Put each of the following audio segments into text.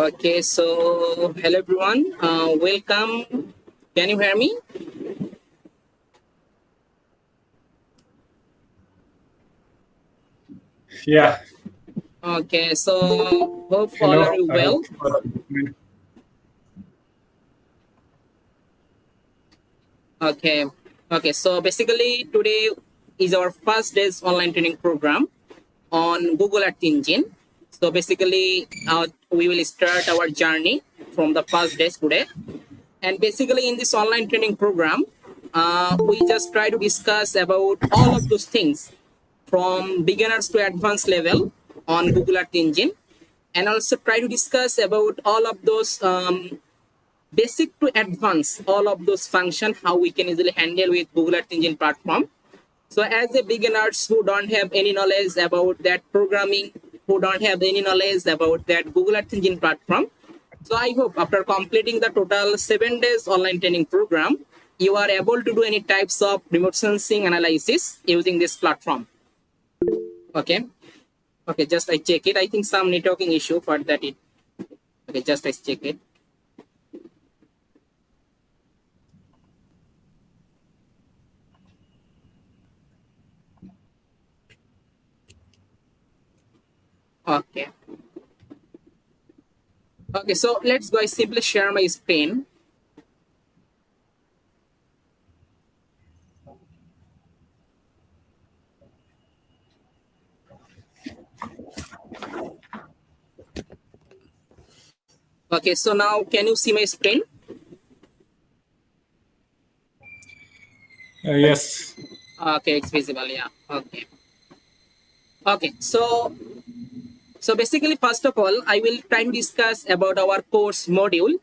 Okay, so hello everyone, welcome. Can you hear me? Yeah. Okay, so hope all Hello. are you I well. hope. Okay, so basically today is our first day's online training program on Google Earth Engine. So basically, we will start our journey from the first day today. And basically, in this online training program, we just try to discuss about all of those things from beginners to advanced level on Google Earth Engine, and also try to discuss about all of those basic to advanced, all of those functions, how we can easily handle with Google Earth Engine platform. So as a beginners who don't have any knowledge about that programming, who don't have any knowledge about that Google Earth Engine platform, so I hope after completing the total 7 days online training program, you are able to do any types of remote sensing analysis using this platform. Okay. Okay, just I check it. I think some networking issue for that it. Okay, just I check it. Okay. Okay, so let's go. I simply share my screen. Okay, so now can you see my screen? Yes. Okay, it's visible. Yeah. Okay. Okay, so basically, first of all, I will try to discuss about our course module.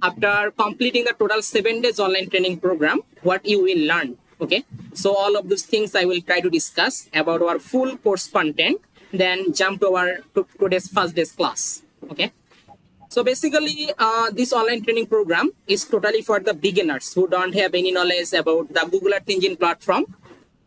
After completing the total 7 days online training program, what you will learn. Okay, so all of those things I will try to discuss about our full course content. Then jump to our today's first day's class. Okay. So basically, this online training program is totally for the beginners who don't have any knowledge about the Google Earth Engine platform,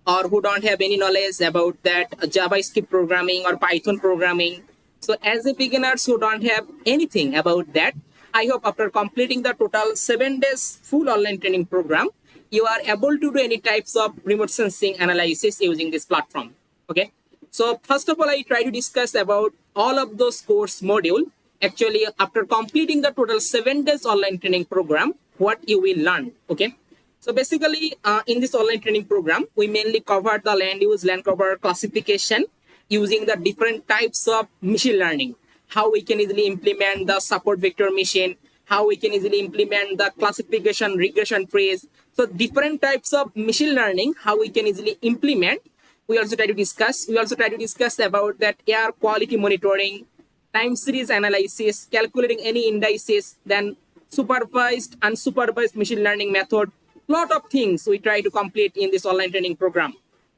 or who don't have any knowledge about that JavaScript programming or Python programming. So as a beginners who don't have anything about that, I hope after completing the total 7 days full online training program, you are able to do any types of remote sensing analysis using this platform. Okay. So first of all, I try to discuss about all of those course module. Actually, after completing the total 7 days online training program, what you will learn. Okay. So basically, in this online training program, we mainly cover the land cover classification using the different types of machine learning, how we can easily implement the support vector machine, how we can easily implement the classification regression trees. So different types of machine learning, how we can easily implement. We also try to discuss about that air quality monitoring, time series analysis, calculating any indices, then supervised, unsupervised machine learning method. Lot of things we try to complete in this online training program.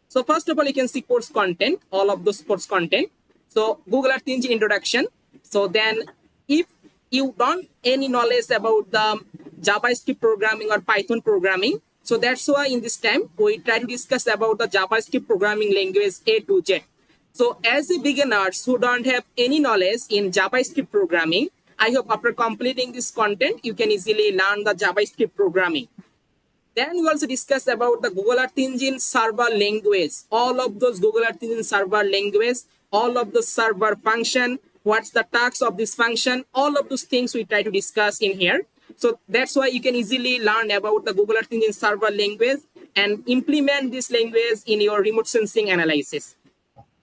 So first of all, you can see course content, all of those course content. So Google Earth Engine introduction. So then if you don't any knowledge about the JavaScript programming or Python programming, so that's why in this time we try to discuss about the JavaScript programming language A to Z. So as a beginners who don't have any knowledge in JavaScript programming, I hope after completing this content, you can easily learn the JavaScript programming. Then we also discuss about the Google Earth Engine server language, all of those Google Earth Engine server language, all of the server function, what's the task of this function, all of those things we try to discuss in here. So that's why you can easily learn about the Google Earth Engine server language and implement this language in your remote sensing analysis.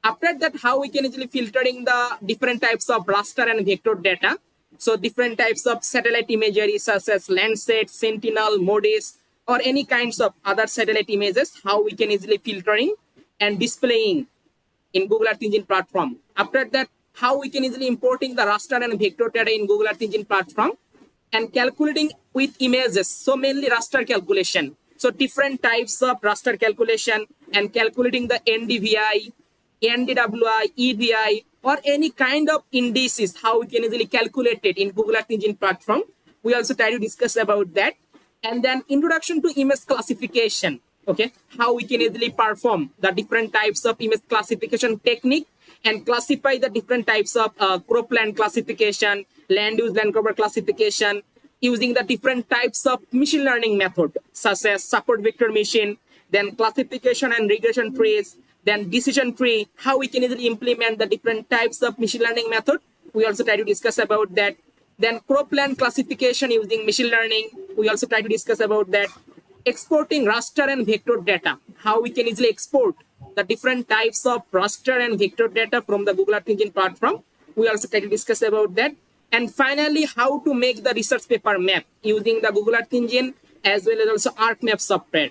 After that, how we can easily filtering the different types of raster and vector data. So different types of satellite imagery such as Landsat, Sentinel, MODIS, or any kinds of other satellite images, how we can easily filtering and displaying in Google Earth Engine platform. After that, how we can easily importing the raster and vector data in Google Earth Engine platform and calculating with images. So mainly raster calculation. So different types of raster calculation and calculating the NDVI, NDWI, EVI, or any kind of indices, how we can easily calculate it in Google Earth Engine platform. We also try to discuss about that. And then introduction to image classification. Okay, how we can easily perform the different types of image classification technique and classify the different types of cropland classification land use land cover classification using the different types of machine learning method, such as support vector machine, then classification and regression trees, then decision tree, how we can easily implement the different types of machine learning method. We also try to discuss about that. Then cropland classification using machine learning. We also try to discuss about that. Exporting raster and vector data, how we can easily export the different types of raster and vector data from the Google Earth Engine platform. We also try to discuss about that. And finally, how to make the research paper map using the Google Earth Engine as well as also ArcMap software.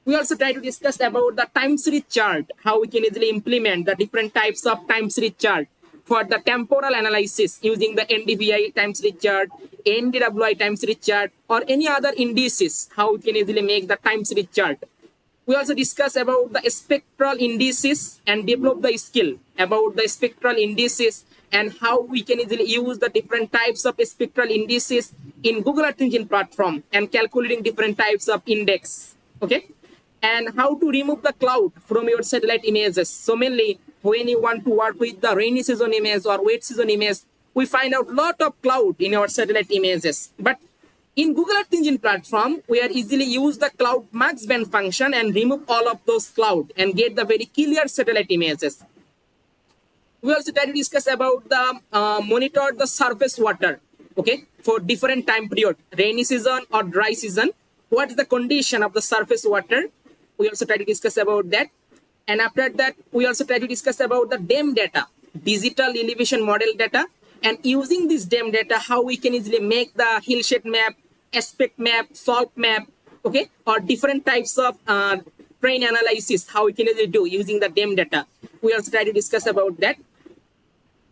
We also try to discuss about the time series chart, how we can easily implement the different types of time series chart for the temporal analysis using the NDVI time series chart, NDWI time series chart, or any other indices, how we can easily make the time series chart. We also discuss about the spectral indices and develop the skill about the spectral indices and how we can easily use the different types of spectral indices in Google Earth Engine platform and calculating different types of index. Okay. And how to remove the cloud from your satellite images. So mainly when you want to work with the rainy season image or wet season image, we find out lot of cloud in our satellite images. But in Google Earth Engine platform, we are easily use the cloud max band function and remove all of those cloud and get the very clear satellite images. We also try to discuss about the monitor the surface water, okay, for different time period, rainy season or dry season. What is the condition of the surface water? We also try to discuss about that. And after that, we also try to discuss about the DEM data, digital elevation model data. And using this DEM data, how we can easily make the hillshade map, aspect map, salt map, okay, or different types of terrain analysis, how we can easily do using the DEM data. We also try to discuss about that.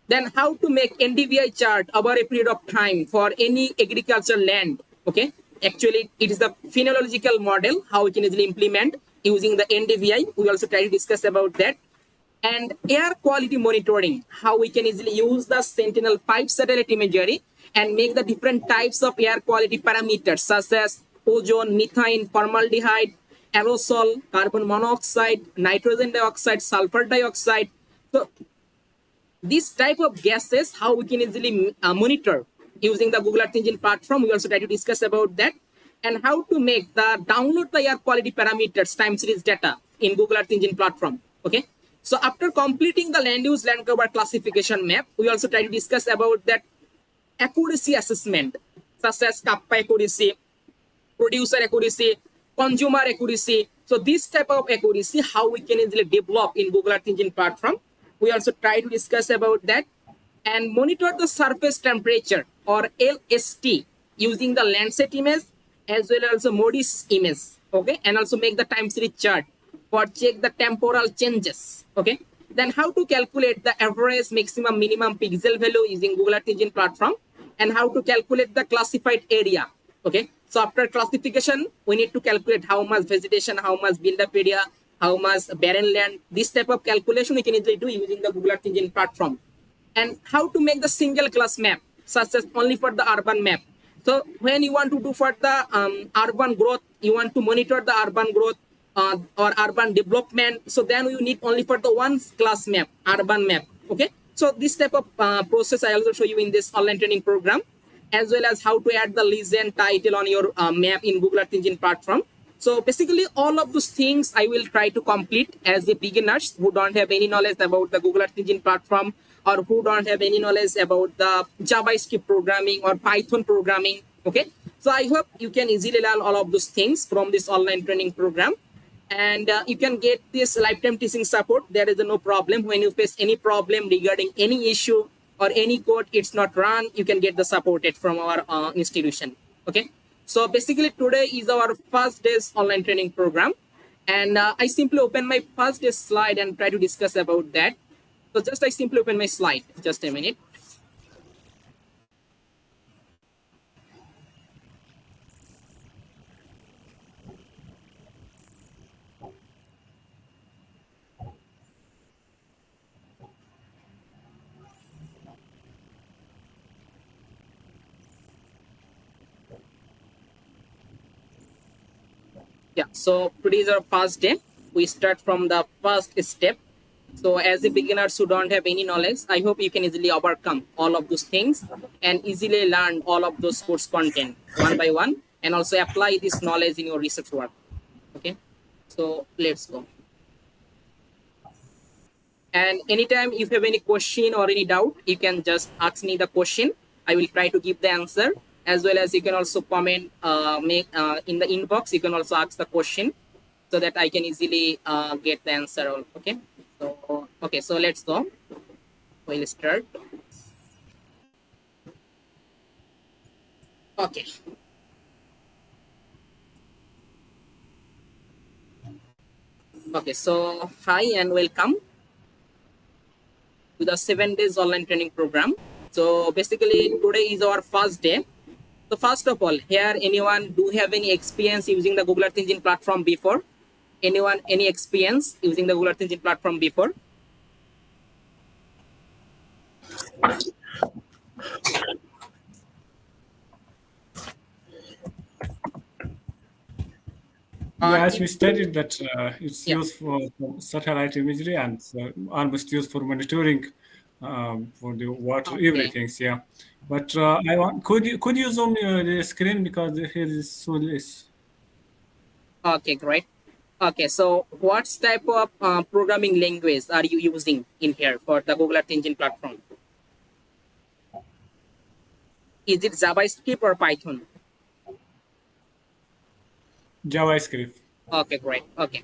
Then how to make NDVI chart over a period of time for any agricultural land, okay. Actually, it is the phenological model, how we can easily implement using the NDVI. We also try to discuss about that. And air quality monitoring, how we can easily use the Sentinel-5 satellite imagery and make the different types of air quality parameters such as ozone, methane, formaldehyde, aerosol, carbon monoxide, nitrogen dioxide, sulfur dioxide. So this type of gases, how we can easily monitor using the Google Earth Engine platform. We also try to discuss about that. And how to make the download the air quality parameters time series data in Google Earth Engine platform. Okay. So after completing the land use land cover classification map, we also try to discuss about that accuracy assessment, such as kappa accuracy, producer accuracy, consumer accuracy. So this type of accuracy, how we can easily develop in Google Earth Engine platform. We also try to discuss about that. And monitor the surface temperature or LST using the Landsat image as well as the MODIS image, okay, and also make the time series chart for check the temporal changes, okay. Then how to calculate the average maximum minimum pixel value using Google Earth Engine platform, and how to calculate the classified area, okay. So after classification, we need to calculate how much vegetation, how much build-up area, how much barren land. This type of calculation we can easily do using the Google Earth Engine platform. And how to make the single class map, such as only for the urban map. So when you want to do for the urban growth, you want to monitor the urban growth or urban development. So then you need only for the one class map, urban map. Okay. So this type of process I also show you in this online training program, as well as how to add the legend title on your map in Google Earth Engine platform. So basically all of those things I will try to complete as a beginners who don't have any knowledge about the Google Earth Engine platform, or who don't have any knowledge about the JavaScript programming or Python programming. Okay. So I hope you can easily learn all of those things from this online training program. And you can get this lifetime teaching support. There is no problem. When you face any problem regarding any issue or any code it's not run, you can get the supported from our institution. Okay. So basically today is our first day's online training program. And I simply open my first day's slide and try to discuss about that. So just I simply open my slide. Just a minute. Yeah, so today is our first day. We start from the first step. So as a beginners who don't have any knowledge, I hope you can easily overcome all of those things and easily learn all of those course content one by one, and also apply this knowledge in your research work. Okay, so let's go. And anytime if you have any question or any doubt, you can just ask me the question. I will try to give the answer, as well as you can also comment, make in the inbox. You can also ask the question so that I can easily get the answer. Okay. So okay, so let's go. We'll start. Okay. Okay. So hi and welcome to the 7 days online training program. So basically today is our first day. So first of all, here anyone do have any experience using the Google Earth Engine platform before? Anyone any experience using the Google Earth Engine platform before? As we studied that it's Yeah. used for satellite imagery and almost used for monitoring for the water, Okay. everything. Yeah, but I want could you zoom the screen because here is so less. Okay, great. Okay, so what type of programming language are you using in here for the Google Earth Engine platform? Is it JavaScript or Python? JavaScript. Okay, great. Okay.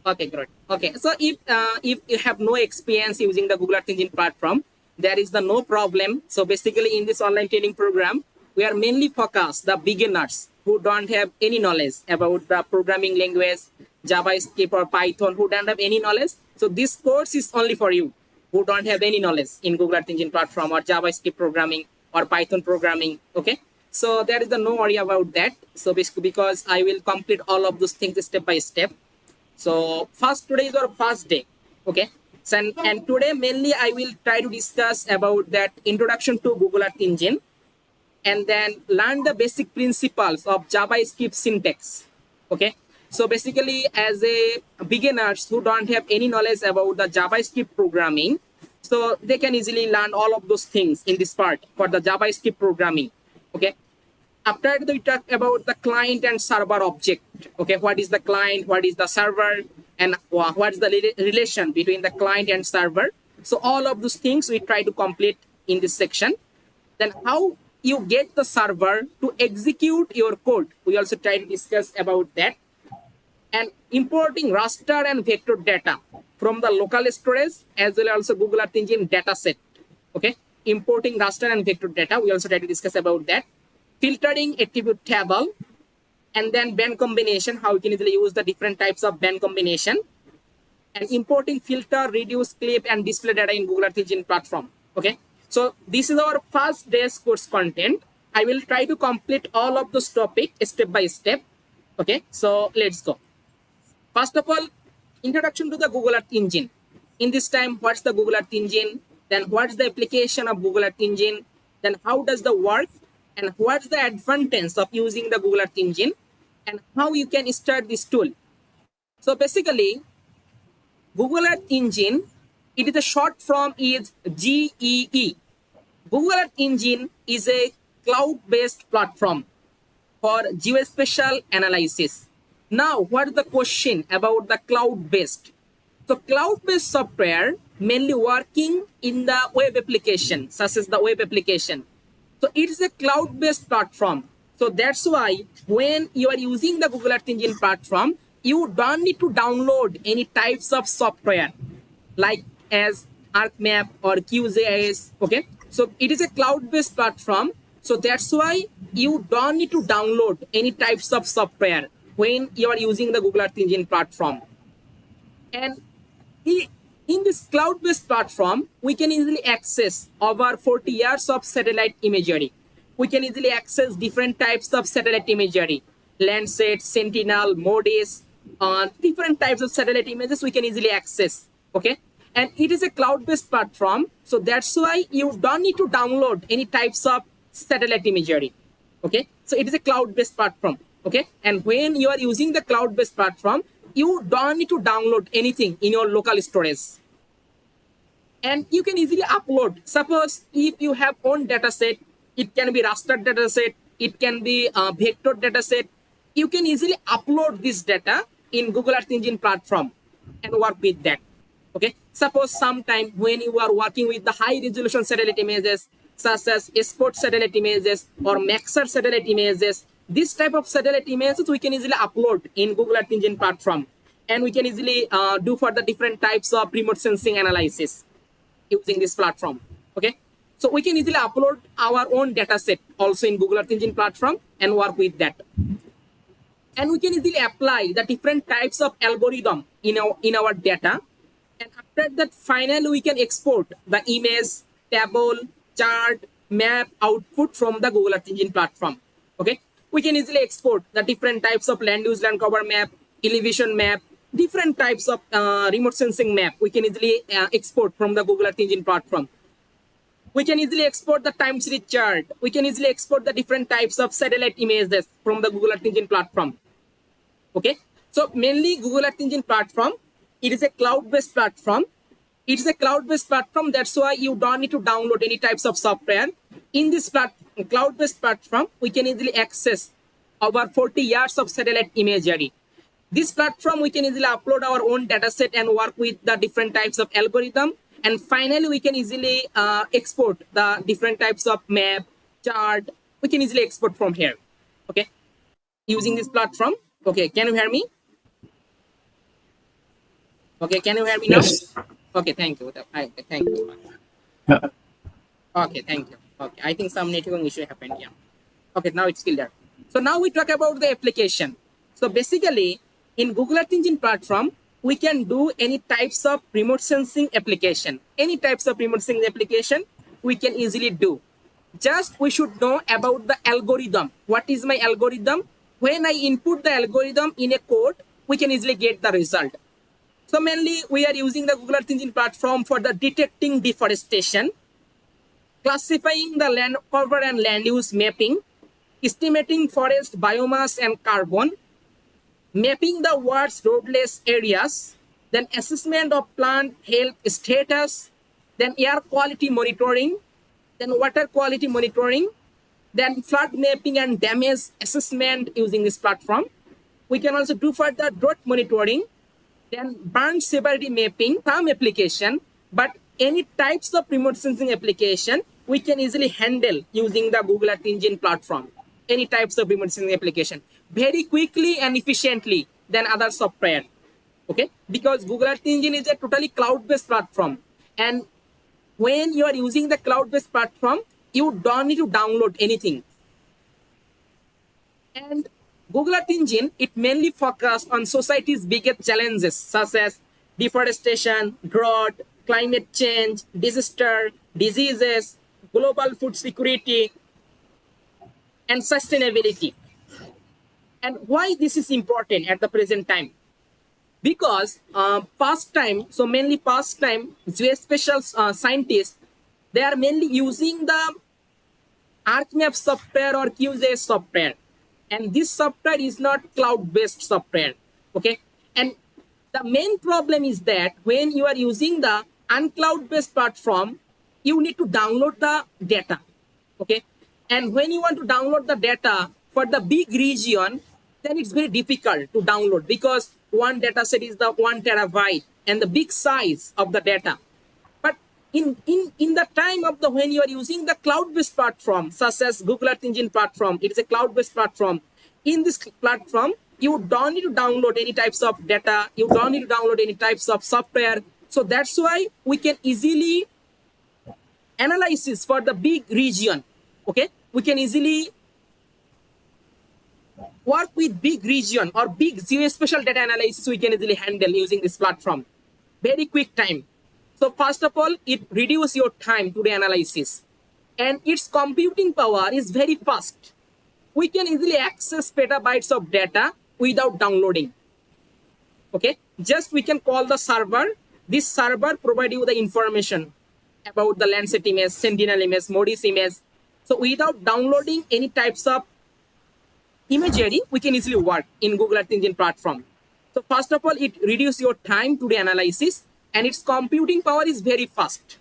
Okay, great. Okay, so if you have no experience using the Google Earth Engine platform, there is the no problem. So basically in this online training program, we are mainly focused the beginners who don't have any knowledge about the programming language, JavaScript or Python, who don't have any knowledge. So this course is only for you who don't have any knowledge in Google Earth Engine platform or JavaScript programming or Python programming. Okay. So there is the no worry about that. So basically because I will complete all of those things step by step. So first today is our first day. Okay. So, and today mainly I will try to discuss about that introduction to Google Earth Engine, and then learn the basic principles of JavaScript syntax. Okay. So basically as a beginners who don't have any knowledge about the JavaScript programming, so they can easily learn all of those things in this part for the JavaScript programming. Okay. After that, we talk about the client and server object. Okay, what is the client, what is the server, and what is the relation between the client and server. So all of those things we try to complete in this section. Then how you get the server to execute your code, we also try to discuss about that. And importing raster and vector data from the local storage as well as also Google Earth Engine dataset. Okay, importing raster and vector data, we also try to discuss about that. Filtering attribute table, and then band combination, how you can easily use the different types of band combination, and importing filter, reduce, clip, and display data in Google Earth Engine platform. Okay, so this is our first day's course content. I will try to complete all of those topics step by step. Okay, so let's go. First of all, introduction to the Google Earth Engine. In this time, what's the Google Earth Engine? Then what's the application of Google Earth Engine? Then how does the work? And what's the advantage of using the Google Earth Engine? And how you can start this tool. So basically, Google Earth Engine, it is a short form is GEE. Google Earth Engine is a cloud-based platform for geospatial analysis. Now, what is the question about the cloud-based? So cloud-based software mainly working in the web application, such as the web application. So it is a cloud-based platform. So that's why when you are using the Google Earth Engine platform, you don't need to download any types of software like as ArcMap or QGIS. Okay. So it is a cloud-based platform. So that's why you don't need to download any types of software when you are using the Google Earth Engine platform. And in this cloud-based platform, we can easily access over 40 years of satellite imagery. We can easily access different types of satellite imagery, Landsat, Sentinel, MODIS, different types of satellite images we can easily access. Okay, and it is a cloud-based platform, so that's why you don't need to download any types of satellite imagery. Okay, so it is a cloud-based platform. Okay, and when you are using the cloud-based platform, you don't need to download anything in your local storage. and you can easily upload. Suppose if you have own data set, it can be raster data set, it can be a vector data set. You can easily upload this data in Google Earth Engine platform and work with that. Okay, suppose sometime when you are working with the high resolution satellite images such as sport satellite images or maxer satellite images, this type of satellite images we can easily upload in Google Earth Engine platform, and we can easily do for the different types of remote sensing analysis using this platform. Okay, so we can easily upload our own data set also in Google Earth Engine platform and work with that. And we can easily apply the different types of algorithm in our data. And after that, finally, we can export the image, table, chart, map, output from the Google Earth Engine platform. Okay, we can easily export the different types of land use, land cover map, elevation map, different types of remote sensing map. We can easily export from the Google Earth Engine platform. We can easily export the time series chart. We can easily export the different types of satellite images from the Google Earth Engine platform. Okay, so mainly Google Earth Engine platform, it is a cloud-based platform. It is a cloud-based platform. That's why you don't need to download any types of software. In this cloud-based platform, we can easily access over 40 years of satellite imagery. This platform, we can easily upload our own data set and work with the different types of algorithm. And finally, we can easily export the different types of map, chart. We can easily export from here. Okay, using this platform. Okay, can you hear me? Okay, can you hear me now? Yes. Okay, thank you. Thank you. Yeah. Okay, thank you. Okay, I think some network issue happened. Yeah. Okay, now it's still there. So now we talk about the application. So basically, in Google Earth Engine platform, we can do any types of remote sensing application. Any types of remote sensing application we can easily do. Just we should know about the algorithm. What is my algorithm? When I input the algorithm in a code, we can easily get the result. So mainly we are using the Google Earth Engine platform for the detecting deforestation, classifying the land cover and land use mapping, estimating forest biomass and carbon, mapping the world's roadless areas, then assessment of plant health status, then air quality monitoring, then water quality monitoring, then flood mapping and damage assessment using this platform. We can also do further drought monitoring, then burn severity mapping, some application, but any types of remote sensing application we can easily handle using the Google Earth Engine platform. Any types of remote sensing application very quickly and efficiently than other software. Okay, because Google Earth Engine is a totally cloud-based platform, and when you are using the cloud-based platform, you don't need to download anything. And Google Earth Engine, it mainly focuses on society's biggest challenges such as deforestation, drought, climate change, disaster, diseases, global food security, and sustainability. And why this is important at the present time? Because past time, so mainly past time, geospatial scientists, they are mainly using the ArcMap software or QGIS software. And this software is not cloud-based software. Okay. And the main problem is that when you are using the uncloud-based platform, you need to download the data. Okay. And when you want to download the data for the big region, then it's very difficult to download because one data set is the 1 terabyte and the big size of the data. But in the time of the when you are using the cloud-based platform, such as Google Earth Engine platform, it is a cloud-based platform. In this platform, you don't need to download any types of data. You don't need to download any types of software. So that's why we can easily analysis for the big region. Okay, we can easily work with big region or big geospatial data analysis. We can easily handle using this platform. Very quick time. So first of all, it reduces your time to the analysis, and its computing power is very fast. We can easily access petabytes of data without downloading. Okay, just we can call the server. This server provide you the information about the Landsat image, Sentinel image, MODIS image. So without downloading any types of imagery, we can easily work in Google Earth Engine platform. So first of all, it reduces your time to the analysis. and its computing power is very fast.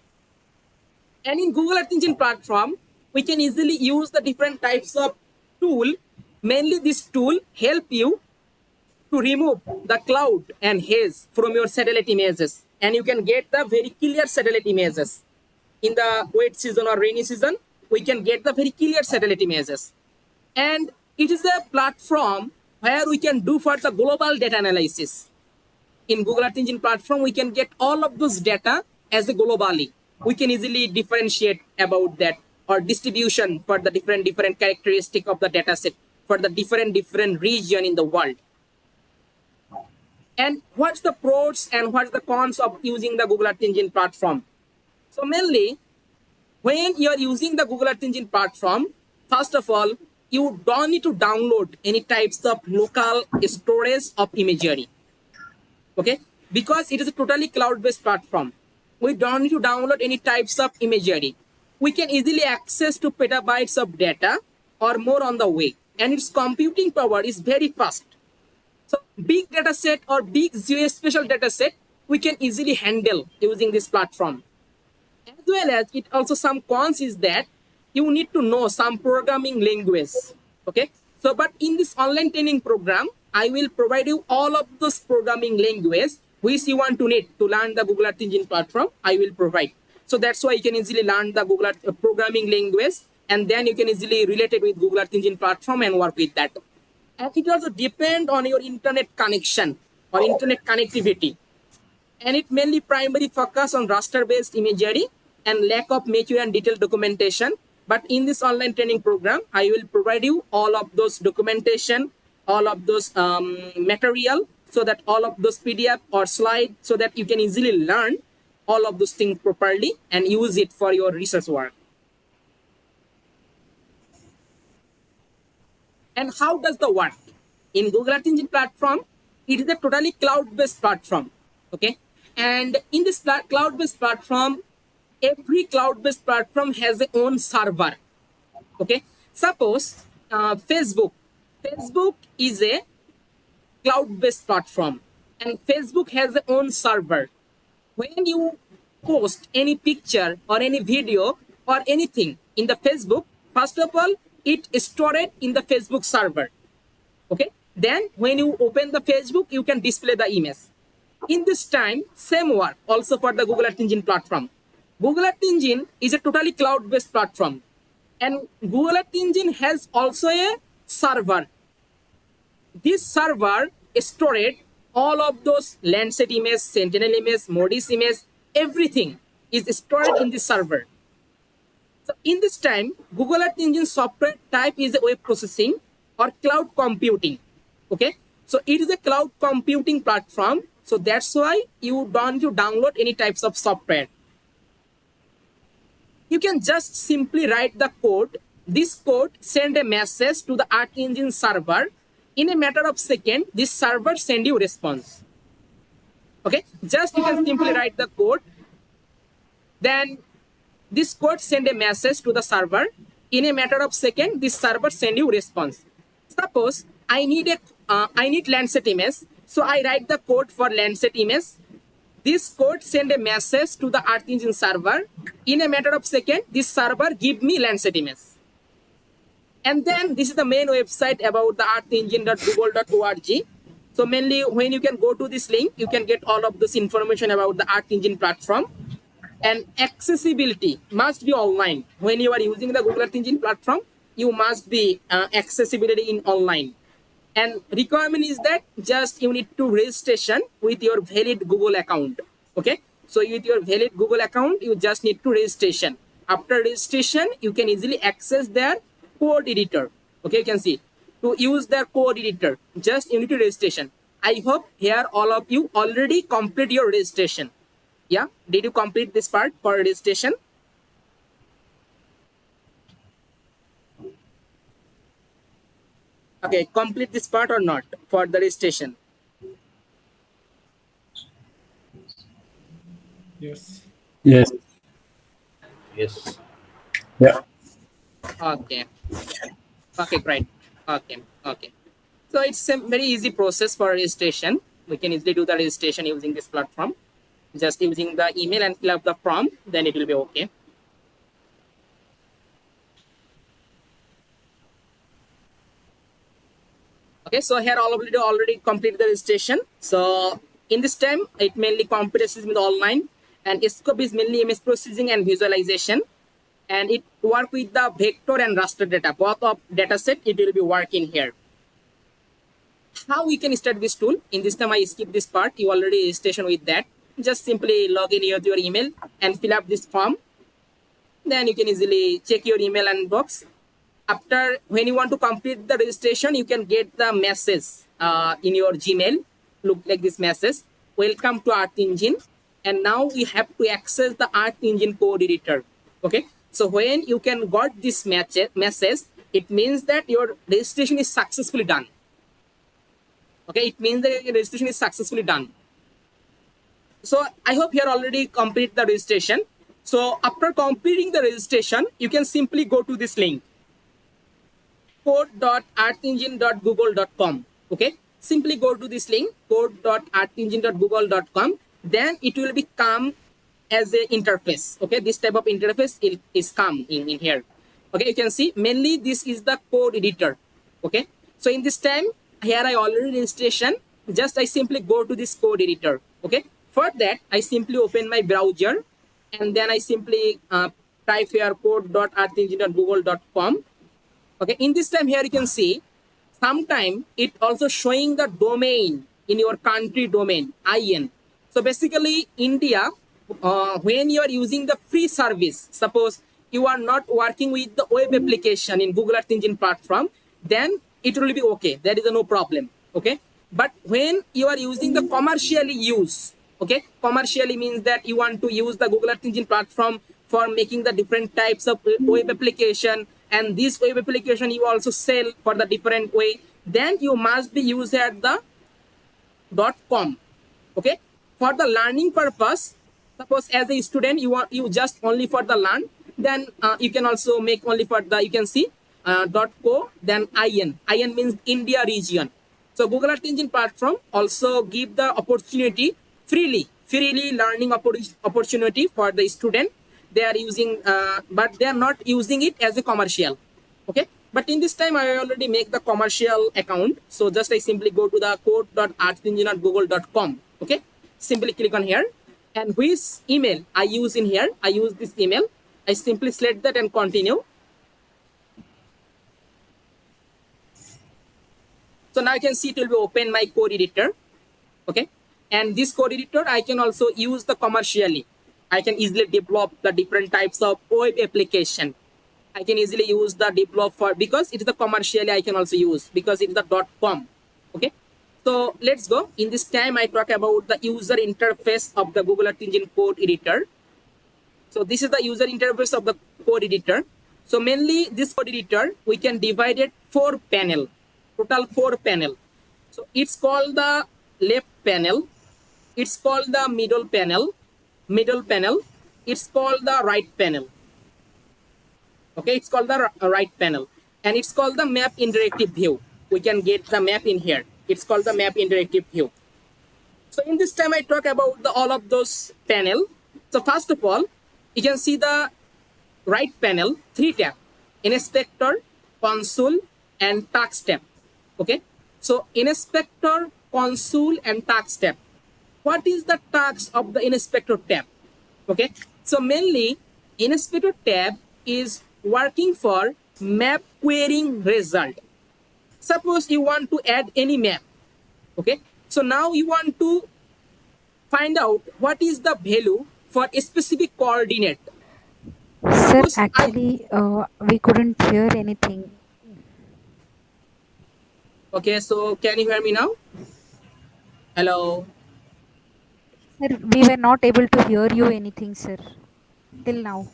And in Google Earth Engine platform, we can easily use the different types of tool. Mainly this tool help you to remove the cloud and haze from your satellite images, and you can get the very clear satellite images. In the wet season or rainy season, we can get the very clear satellite images. And it is a platform where we can do for the global data analysis. In Google Earth Engine platform, we can get all of those data as a globally. We can easily differentiate about that, or distribution for the different characteristic of the data set for the different region in the world. And what's the pros and what's the cons of using the Google Earth Engine platform? So mainly, when you are using the Google Earth Engine platform, first of all, you don't need to download any types of local storage of imagery. Okay, because it is a totally cloud-based platform. We don't need to download any types of imagery. We can easily access to petabytes of data or more on the way, and its computing power is very fast. So big data set or big geospatial data set, we can easily handle using this platform. As well as it also some cons is that you need to know some programming language. Okay, so but in this online training program, I will provide you all of those programming language which you want to need to learn the Google Earth Engine platform. I will provide. So that's why you can easily learn the Google Earth programming language, and then you can easily relate it with Google Earth Engine platform and work with that. And it also depends on your internet connection or internet connectivity. And it mainly primarily focus on raster-based imagery and lack of mature and detailed documentation. But in this online training program, I will provide you all of those documentation, all of those material, so that all of those PDF or slide, so that you can easily learn all of those things properly and use it for your research work. And how does the work? In Google Earth Engine platform, it is a totally cloud-based platform. Okay, and in this cloud-based platform, every cloud-based platform has its own server. Okay, suppose Facebook is a cloud-based platform, and Facebook has its own server. When you post any picture or any video or anything in the Facebook, first of all, it is stored in the Facebook server. Okay, then when you open the Facebook, you can display the image. In this time, same work also for the Google Earth Engine platform. Google Earth Engine is a totally cloud-based platform, and Google Earth Engine has also a server. This server stored all of those Landsat image, Sentinel image, Modis image, everything is stored in this server. So in this time, Google Earth Engine software type is a web processing or cloud computing. Okay, so it is a cloud computing platform. So that's why you don't need to download any types of software. You can just simply write the code. This code send a message to the Earth Engine server. In a matter of seconds, this server send you response. Okay, just you can simply write the code. Then this code send a message to the server. In a matter of seconds, this server send you response. Suppose I need Landsat image, so I write the code for Landsat image. This code send a message to the Earth Engine server. In a matter of seconds, this server give me Landsat image. And then this is the main website about the earthengine.google.org. So mainly when you can go to this link, you can get all of this information about the Earth Engine platform. And accessibility must be online. When you are using the Google Earth Engine platform, you must be accessibility in online. And requirement is that just you need to registration with your valid Google account. Okay, so with your valid Google account, you just need to registration. After registration, you can easily access their code editor. Okay, you can see to use their code editor, just you need to registration. I hope here all of you already complete your registration. Yeah, did you complete this part for registration? Okay, complete this part or not for the registration? Yes. Yes. Yes. Yeah. Okay. Okay, great. Okay. So it's a very easy process for registration. We can easily do the registration using this platform. just using the email and fill up the form, then it will be okay. Okay, so here all of you already completed the registration. So in this time, it mainly competencies with online, and scope is mainly image processing and visualization, and it work with the vector and raster data. Both of data set it will be working here. How we can start this tool? In this time I skip this part. You already registration with that. Just simply log in with your email and fill up this form. Then you can easily check your email inbox. After, when you want to complete the registration, you can get the message in your Gmail. Look like this message. Welcome to Art Engine. And now we have to access the Art Engine code editor. Okay. So when you can got this message, it means that your registration is successfully done. Okay. It means that your registration is successfully done. So I hope you are already complete the registration. So after completing the registration, you can simply go to this link, code.artengine.google.com. Okay, simply go to this link, code.artengine.google.com. Then it will become as a interface. Okay, this type of interface is come in here. Okay, you can see mainly this is the code editor. Okay, so in this time here I already registration. Just I simply go to this code editor. Okay, for that I simply open my browser, and then I simply type here code.artengine.google.com. Okay, in this time here you can see sometime it also showing the domain in your country domain IN. So basically India, when you are using the free service, suppose you are not working with the web application in Google Earth Engine platform, then it will be okay. There is no problem. Okay, but when you are using the commercially use, okay, commercially means that you want to use the Google Earth Engine platform for making the different types of web application, and this web application you also sell for the different way, then you must be used at the .com. Okay, for the learning purpose, suppose as a student you just only for the learn, then you can also make only for the, you can see .co, then IN means India region. So Google Earth Engine platform also give the opportunity freely learning opportunity for the student. They are using but they are not using it as a commercial. Okay, but in this time I already make the commercial account. So just I simply go to the code.artengine.google.com. Okay, simply click on here, and which email I use in here, I use this email. I simply select that and continue. So now you can see it will be open my code editor. Okay, and this code editor I can also use the commercially. I can easily develop the different types of web application. I can easily use the develop for, because it is the commercially I can also use because it is the .com. Okay, so let's go. In this time I talk about the user interface of the Google Earth Engine code editor. So this is the user interface of the code editor. So mainly this code editor we can divide it 4 panel, total 4 panel. So it's called the left panel, it's called the middle panel, it's called the right panel. Okay, it's called the right panel, and it's called the map interactive view. We can get the map in here. It's called the map interactive view. So in this time I talk about the all of those panel. So first of all, you can see the right panel 3 tab: inspector, console, and task tab. Okay, so inspector, console, and task tab. What is the task of the inspector tab? Okay, so mainly inspector tab is working for map querying result. Suppose you want to add any map. Okay, so now you want to find out what is the value for a specific coordinate. Sir, Suppose actually, we couldn't hear anything. okay, so can you hear me now? Hello. Sir, we were not able to hear you anything, sir, till now.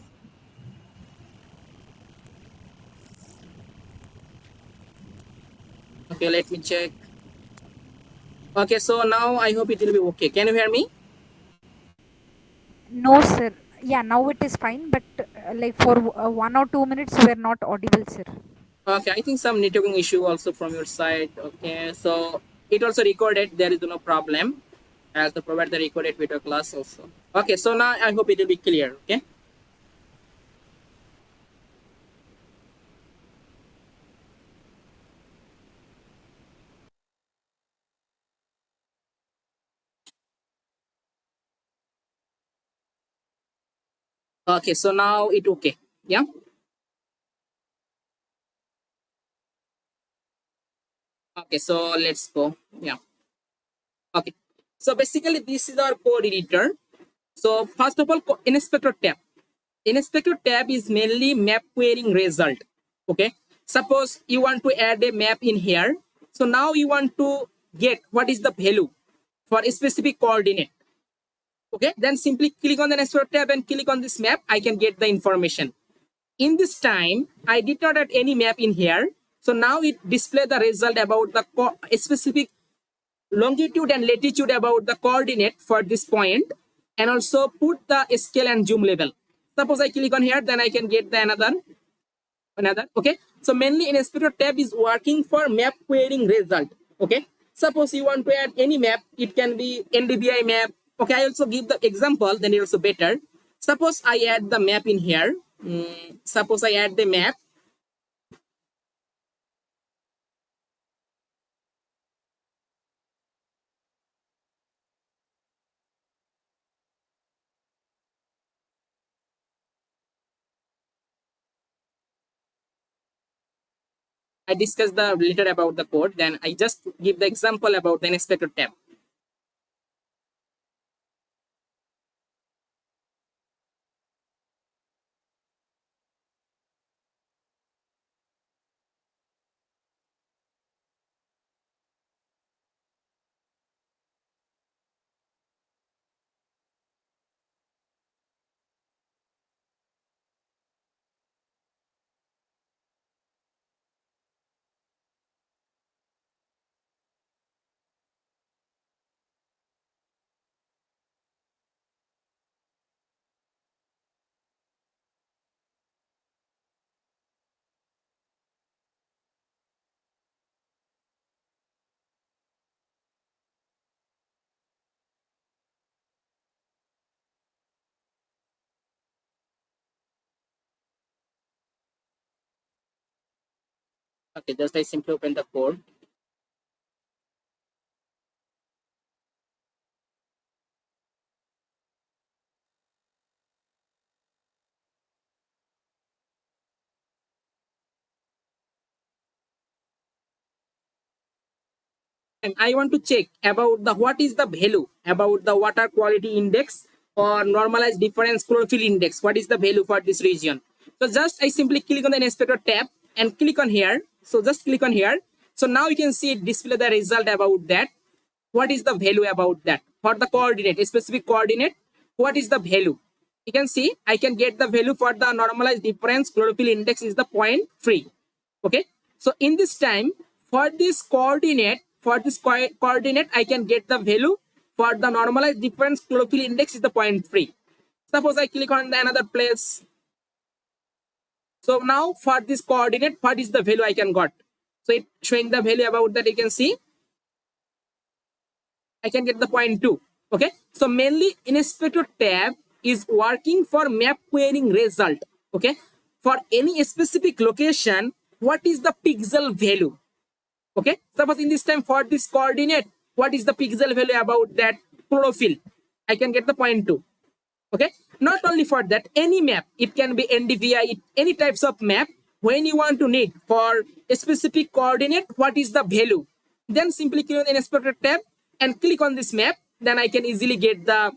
Okay, let me check. Okay, so now I hope it will be okay. Can you hear me? No, sir. Yeah, now it is fine, but like for 1 or 2 minutes, we are not audible, sir. Okay, I think some networking issue also from your side. Okay, so it also recorded, there is no problem. I also provide the recorded video class also. Okay, so now I hope it will be clear. Okay. Okay, so now it okay. Yeah. Okay, so let's go. Yeah. Okay. So basically, this is our code editor. So first of all, inspector tab. Inspector tab is mainly map querying result. Okay. Suppose you want to add a map in here. So now you want to get what is the value for a specific coordinate. Okay. Then simply click on the inspector tab and click on this map. I can get the information. In this time, I did not add any map in here. So now it display the result about the specific longitude and latitude about the coordinate for this point, and also put the scale and zoom level. Suppose I click on here, then I can get the another. Okay. So mainly inspector tab is working for map querying result. Okay. Suppose you want to add any map, it can be NDVI map. Okay. I also give the example, then it also better. Suppose I add the map in here. Suppose I add the map. I discuss the later about the code. Then I just give the example about the inspector tab. Okay, just I simply open the code. And I want to check about the what is the value about the water quality index or normalized difference chlorophyll index. What is the value for this region? So just I simply click on the inspector tab and click on here. So just click on here. So now you can see it display the result about that. What is the value about that for the coordinate, a specific coordinate? What is the value? You can see I can get the value for the normalized difference chlorophyll index is the 0.3. Okay. So in this time for this coordinate, I can get the value for the normalized difference chlorophyll index is the 0.3. Suppose I click on the another place. So now for this coordinate, what is the value I can got? So it showing the value about that. You can see I can get the 0.2. Okay. So mainly inspector tab is working for map querying result. Okay. For any specific location, what is the pixel value? Okay. Suppose in this time for this coordinate, what is the pixel value about that chlorophyll? I can get the 0.2. Okay. Not only for that, any map, it can be NDVI, any types of map. When you want to need for a specific coordinate, what is the value? Then simply click on the inspector tab and click on this map. Then I can easily get the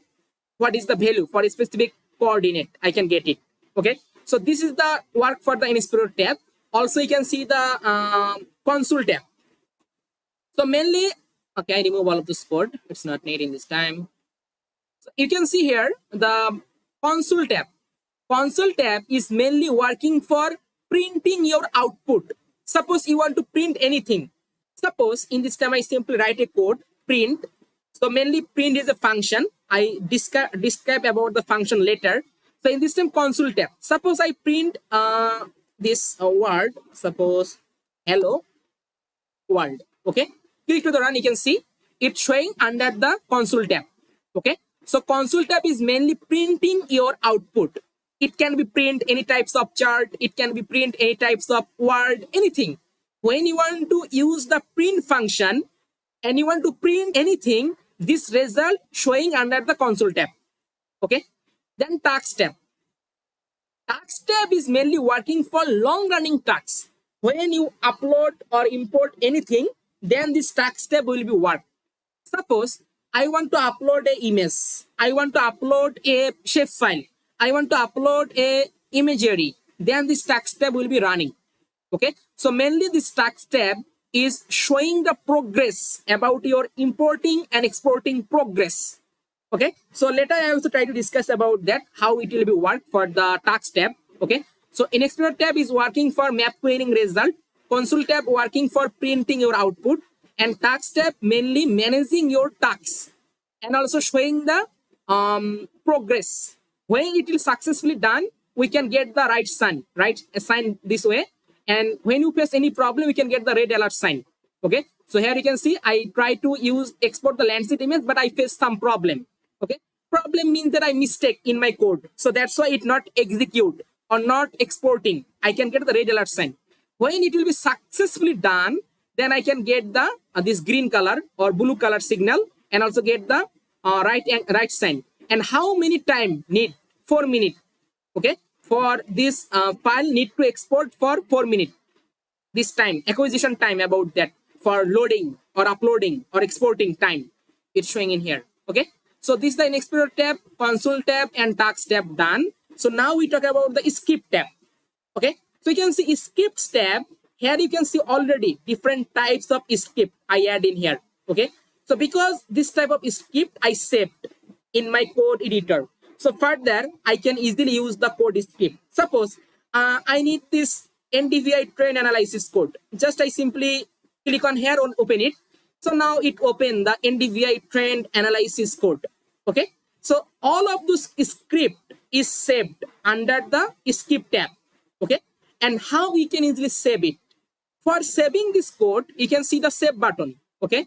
what is the value for a specific coordinate. I can get it. Okay. So this is the work for the inspector tab. Also, you can see the console tab. So mainly, okay, I remove all of this code. It's not needed this time. So you can see here the console tab. Console tab is mainly working for printing your output. Suppose you want to print anything. Suppose in this time I simply write a code, print. So mainly print is a function. I describe about the function later. So in this time console tab, suppose I print this word, suppose hello world. Okay. Click to the run, you can see it showing under the console tab. Okay, so console tab is mainly printing your output. It can be print any types of chart, it can be print any types of word, anything. When you want to use the print function and you want to print anything, this result showing under the console tab. Okay, then task tab. Task tab is mainly working for long running tasks. When you upload or import anything, then this task tab will be work. Suppose I want to upload a image, I want to upload a shape file, I want to upload a imagery, then this task tab will be running. Okay, so mainly this task tab is showing the progress about your importing and exporting progress. Okay, so later I also try to discuss about that, how it will be work for the task tab. Okay, so in Explorer tab is working for map querying result, console tab working for printing your output, and task tab mainly managing your tasks and also showing the progress. When it is successfully done, we can get the right sign, right? A sign this way. And when you face any problem, we can get the red alert sign. Okay, so here you can see I try to export the landscape image, but I face some problem. Okay, problem means that I mistake in my code, so that's why it not execute or not exporting. I can get the red alert sign. When it will be successfully done, then I can get the this green color or blue color signal and also get the right sign. And how many time need? 4 minutes. Okay, for this file need to export for 4 minutes. This time, acquisition time about that for loading or uploading or exporting time, it's showing in here. Okay, so this is the Explorer tab, console tab, and task tab done. So now we talk about the skip tab. Okay, so you can see skips tab. Here you can see already different types of skip I add in here. Okay, so because this type of skip I saved in my code editor, so further I can easily use the code skip. Suppose I need this NDVI trend analysis code. Just I simply click on here and open it. So now it open the NDVI trend analysis code. Okay, so all of this script is saved under the skip tab. Okay, and how we can easily save it? For saving this code, you can see the save button. Okay,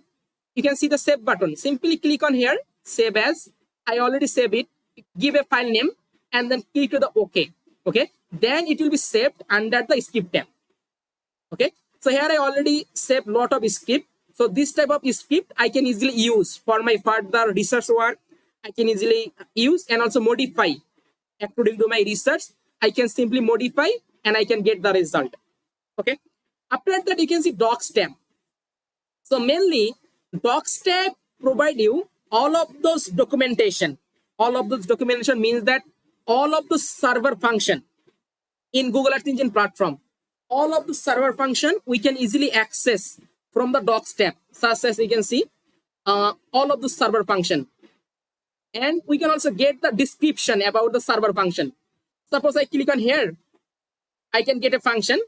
you can see the save button. Simply click on here, save as. I already save it. Give a file name and then click to the OK. Okay, then it will be saved under the skip tab. Okay, so here I already saved lot of script. So this type of script I can easily use for my further research work. I can easily use and also modify according to my research. I can simply modify and I can get the result. Okay, after that you can see docs tab. So mainly docs tab provide you all of those documentation. All of those documentation means that all of the server function in Google Earth Engine platform, all of the server function we can easily access from the docs tab, such as you can see all of the server function. And we can also get the description about the server function. Suppose I click on here, I can get a function.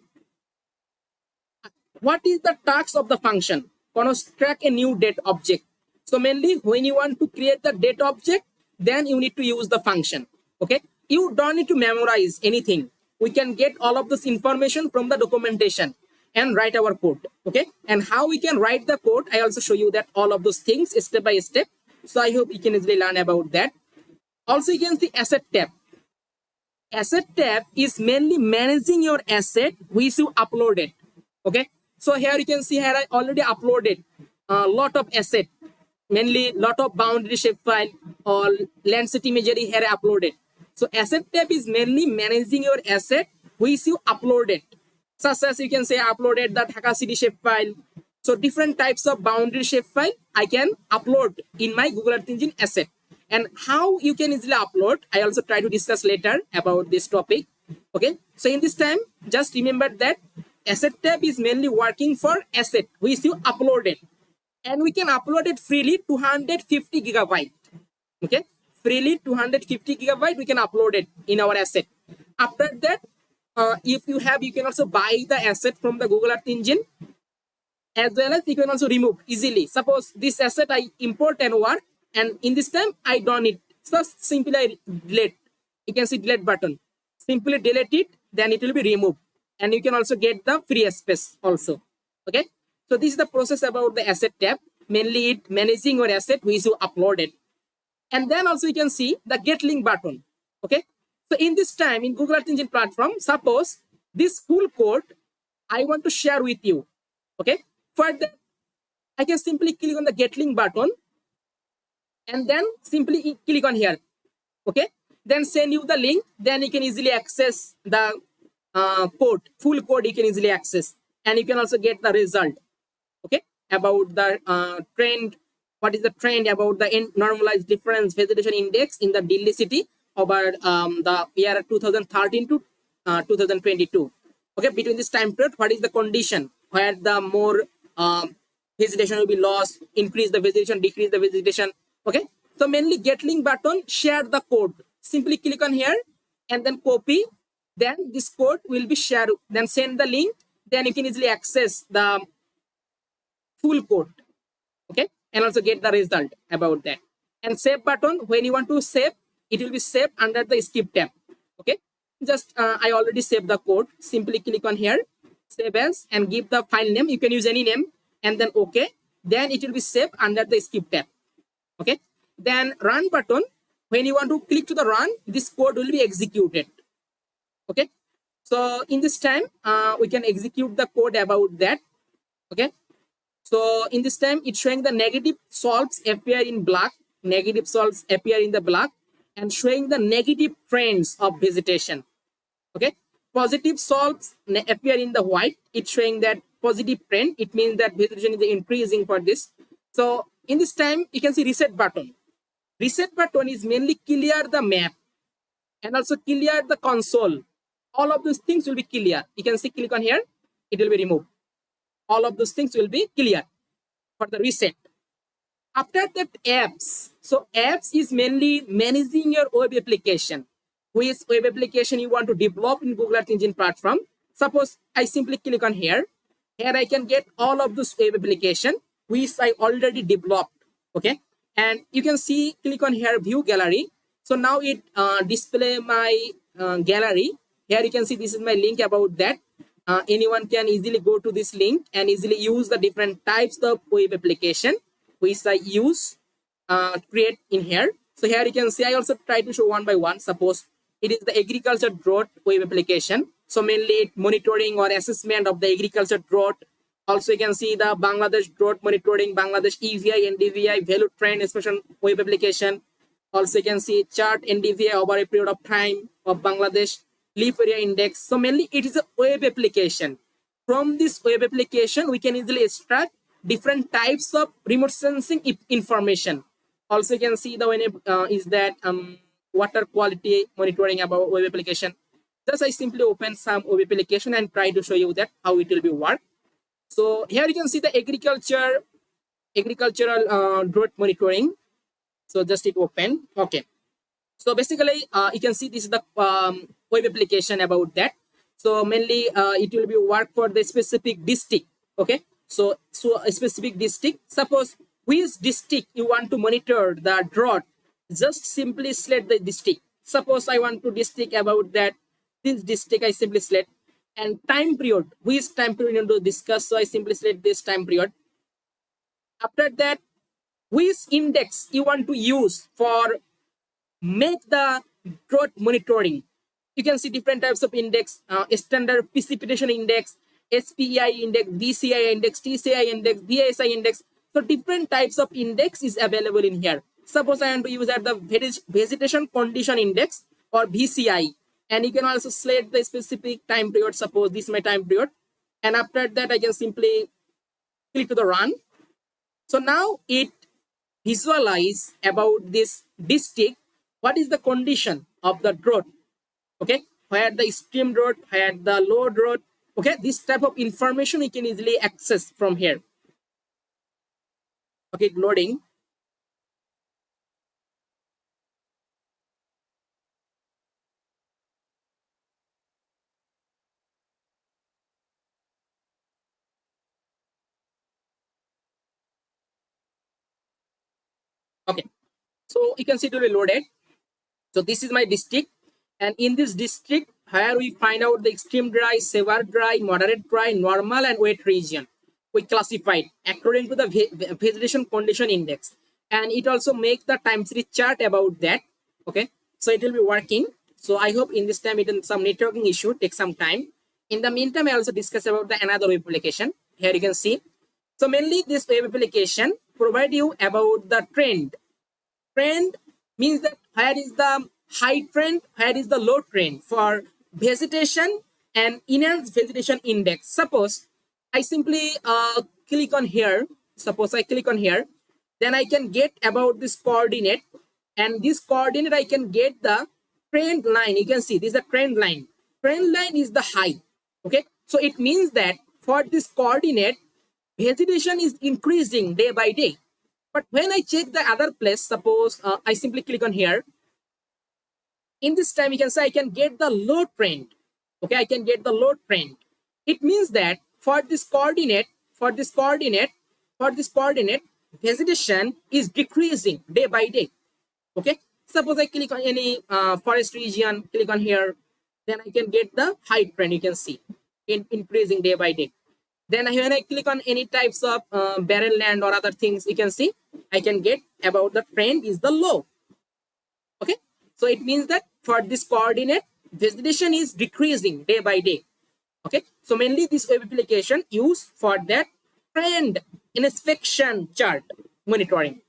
What is the task of the function? Construct a new date object. So mainly when you want to create the date object, then you need to use the function. Okay, you don't need to memorize anything. We can get all of this information from the documentation and write our code. Okay, and how we can write the code, I also show you that all of those things step by step. So I hope you can easily learn about that. Also you can see asset tab. Asset tab is mainly managing your asset which you uploaded. Okay, so here you can see here I already uploaded a lot of asset, mainly lot of boundary shape file or landscape imagery here I uploaded. So asset tab is mainly managing your asset which you uploaded. Such as you can say I uploaded the Dhaka city shape file. So different types of boundary shape file I can upload in my Google Earth Engine asset. And how you can easily upload, I also try to discuss later about this topic. Okay, so in this time, just remember that asset tab is mainly working for asset which you uploaded. And we can upload it freely 250 gigabyte. Okay, freely 250 gigabyte we can upload it in our asset. After that, if you have, you can also buy the asset from the Google Earth Engine, as well as you can also remove easily. Suppose this asset I import and work, and in this time I don't need, so simply I delete. You can see delete button. Simply delete it, then it will be removed, and you can also get the free space also. Okay, so this is the process about the asset tab. Mainly it managing your asset which you uploaded. And then also you can see the get link button. Okay. So in this time in Google Earth Engine platform, suppose this full code I want to share with you. Okay. For that, I can simply click on the get link button and then simply click on here. Okay. Then send you the link. Then you can easily access the code, full code you can easily access. And you can also get the result. Okay. About the trend. What is the trend about the normalized difference vegetation index in the Delhi city over the year 2013 to 2022. Okay, between this time period, what is the condition where the more vegetation will be lost, increase the vegetation, decrease the vegetation. Okay, so mainly get link button, share the code. Simply click on here and then copy. Then this code will be shared. Then send the link. Then you can easily access the full code. Okay, and also get the result about that. And save button, when you want to save, it will be saved under the skip tab. Okay, just I already saved the code. Simply click on here, save as, and give the file name. You can use any name and then okay. Then it will be saved under the skip tab. Okay, then run button, when you want to click to the run, this code will be executed. Okay, so in this time we can execute the code about that. Okay, so in this time it's showing the negative solves appear in black, negative solves appear in the black, and showing the negative trends of vegetation. Okay, positive solves appear in the white. It's showing that positive trend. It means that vegetation is increasing for this. So in this time you can see reset button. Reset button is mainly clear the map and also clear the console. All of those things will be clear. You can see, click on here, it will be removed. All of those things will be clear for the reset. After that, apps. So apps is mainly managing your web application. Which web application you want to develop in Google Earth Engine platform. Suppose I simply click on here. Here I can get all of this web application which I already developed. Okay, and you can see, click on here, view gallery. So now it display my gallery. Here you can see this is my link about that. Anyone can easily go to this link and easily use the different types of web application which I use create in here. So here you can see I also try to show one by one. Suppose it is the agriculture drought web application. So mainly monitoring or assessment of the agriculture drought. Also you can see the Bangladesh drought monitoring, Bangladesh EVI, NDVI, value trend expression web application. Also you can see chart NDVI over a period of time of Bangladesh, leaf area index. So mainly it is a web application. From this web application, we can easily extract different types of remote sensing information. Also you can see the one is that water quality monitoring about web application. Thus I simply open some web application and try to show you that how it will be work. So here you can see the agricultural drought monitoring. So just it open. Okay. So basically you can see this is the web application about that. So mainly it will be work for the specific district. Okay. So a specific district. Suppose which district you want to monitor the drought, just simply select the district. Suppose I want to district about that. This district I simply select. And time period, which time period you want to discuss. So I simply select this time period. After that, which index you want to use for make the drought monitoring. You can see different types of index, standard precipitation index, SPEI index, DCI index, TCI index, DSI index. So different types of index is available in here. Suppose I want to use at the vegetation condition index or VCI. And you can also select the specific time period. Suppose this is my time period. And after that, I can simply click to the run. So now it visualize about this district. What is the condition of the drought? Okay, where the extreme drought, where the low drought. Okay, this type of information you can easily access from here. Okay, loading. Okay, so you can see it will be loaded. So this is my district, and in this district, here we find out the extreme dry, severe dry, moderate dry, normal, and wet region. We classified according to the vegetation condition index. and it also makes the time series chart about that. Okay, so it will be working. So I hope in this time it is some networking issue, take some time. In the meantime, I also discuss about the another web application. Here you can see. So mainly this web application provide you about the trend. Trend means that where is the high trend, where is the low trend for vegetation and enhanced vegetation index. Suppose I simply click on here. Suppose I click on here, then I can get about this coordinate, and this coordinate I can get the trend line. You can see this is the trend line. Trend line is the high. Okay, so it means that for this coordinate, vegetation is increasing day by day. But when I check the other place, suppose I simply click on here. In this time, you can say I can get the low trend. Okay, I can get the low trend. It means that for this coordinate, vegetation is decreasing day by day. Okay, suppose I click on any forest region, click on here, then I can get the high trend. You can see increasing day by day. Then when I click on any types of barren land or other things, you can see I can get about the trend is the low. Okay, so it means that for this coordinate, vegetation is decreasing day by day. Okay, so mainly this web application used for that trend inspection chart monitoring.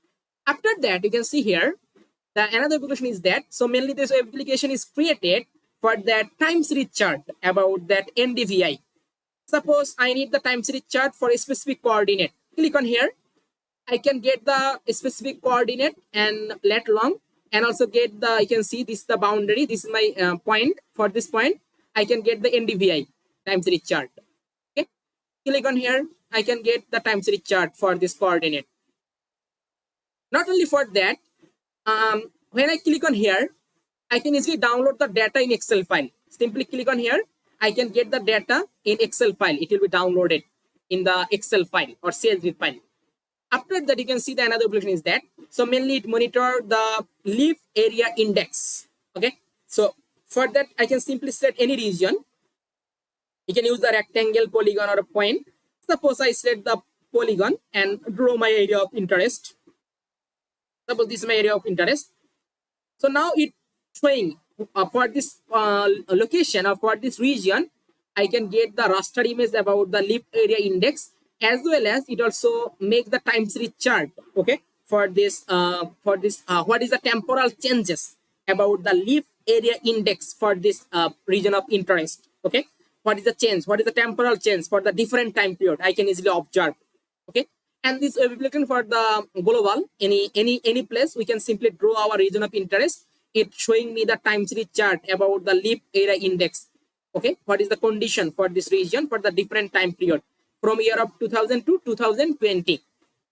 After that, you can see here the another application is that. So mainly this web application is created for that time series chart about that NDVI. Suppose I need the time series chart for a specific coordinate. Click on here. I can get the specific coordinate and let long, and also get the, you can see this is the boundary. This is my point. For this point, I can get the NDVI time series chart. Okay. Click on here. I can get the time series chart for this coordinate. Not only for that, when I click on here, I can easily download the data in Excel file. Simply click on here. I can get the data in Excel file. It will be downloaded in the Excel file or CSV file. After that, you can see the another application is that. So mainly it monitor the leaf area index. Okay. So for that, I can simply select any region. You can use the rectangle, polygon, or a point. Suppose I select the polygon and draw my area of interest. Suppose this is my area of interest. So now it showing for this location or for this region, I can get the raster image about the leaf area index, as well as it also make the time series chart. Okay, for this what is the temporal changes about the leaf area index for this region of interest. Okay, what is the change? What is the temporal change for the different time period? I can easily observe. Okay, and this application for the global any place, we can simply draw our region of interest. It showing me the time series chart about the leaf area index. Okay, what is the condition for this region for the different time period from year of 2000 to 2020.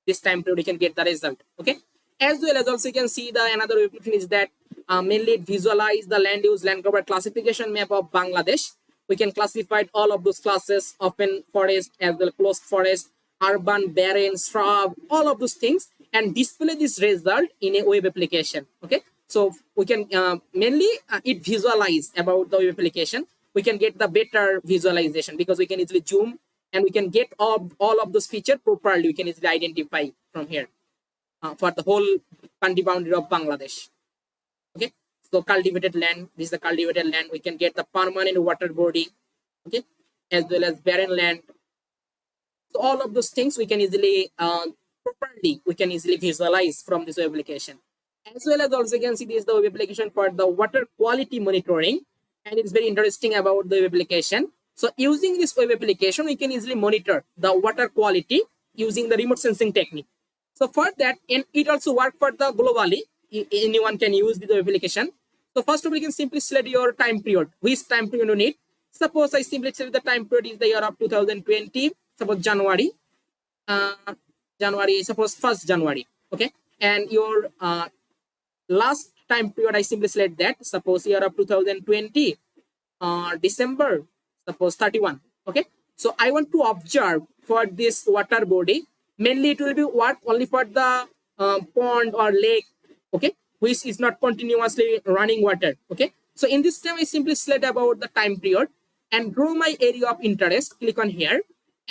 This time period, you can get the result. Okay, as well as also you can see the another application is that mainly it visualize the land use land cover classification map of Bangladesh. We can classify all of those classes: open forest as well closed forest, urban, barren, shrub, all of those things, and display this result in a web application. Okay, so we can mainly it visualize about the web application. We can get the better visualization because we can easily zoom and we can get all of those features properly. We can easily identify from here for the whole country boundary of Bangladesh. Okay, so cultivated land, this is the cultivated land. We can get the permanent water body, okay, as well as barren land. So all of those things we can easily properly we can easily visualize from this web application. As well as also you can see this is the web application for the water quality monitoring, and it's very interesting about the web application. So using this web application, we can easily monitor the water quality using the remote sensing technique. So for that, and it also works for the globally. Anyone can use the web application. So first of all, you can simply select your time period. Which time period you need? Suppose I simply select the time period is the year of 2020. Suppose January. Suppose 1st January. Okay, and your last time period I simply select that. Suppose year of 2020 December. Suppose 31. Okay, so I want to observe for this water body. Mainly it will be work only for the pond or lake. Okay, which is not continuously running water. Okay, so in this time I simply select about the time period and draw my area of interest. Click on here